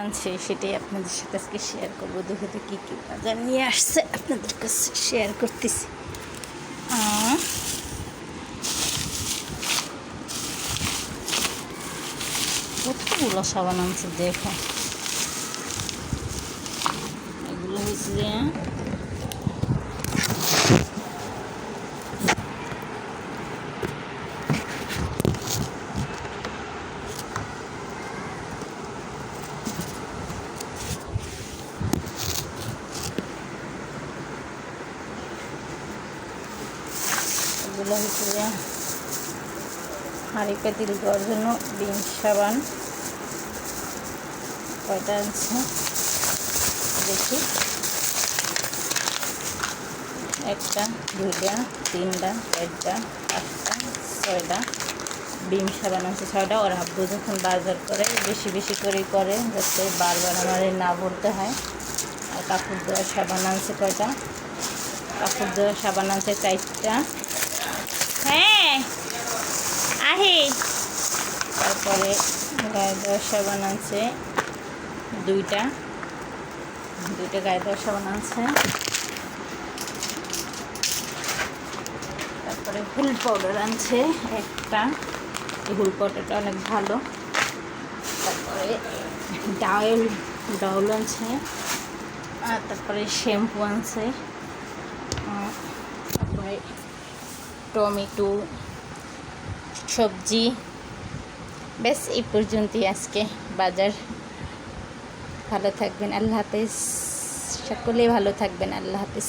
আনছে সেটাই আপনাদের সাথে আজকে শেয়ার করবো। দুপুরে কী কী বাজার নিয়ে আসছে আপনাদের কাছে শেয়ার করতেছি। কতগুলো সাবান আনছে দেখো। এগুলো হয়েছে যে এগুলো হচ্ছে যে হাঁড়ি পাতিল দেওয়ার জন্য বিম সাবান। কয়টা আনছে দেখি, 1টা 2টা 3টা 4টা 5টা 6টা বিম সাবান আছে 6টা। ওর আব্বু যখন বাজার করে বেশি বেশি করেই করে, যাতে বারবার আমার না বলতে হয়। আর কাপড় ধোয়ার সাবান আনছে কয়টা, কাপড় ধোয়ার সাবান আনছে 4টা। হ্যাঁ আহি। তারপরে গায়ে ধোয়ার সাবান আনছে 2টা গায়ে ধোয়ার সাবান আনছে। তারপরে হুল পাউডার আনছে 1টা, এই হুল পাউডারটা অনেক ভালো। তারপরে ডাউল আনছে। আর তারপরে শ্যাম্পু আনছে। তারপরে টমেটো, সবজি। বেশ এই পর্যন্তই আজকে বাজার। ভালো থাকবেন, আল্লাহ হাফেজ। সকলেই ভালো থাকবেন, আল্লাহ হাফেজ।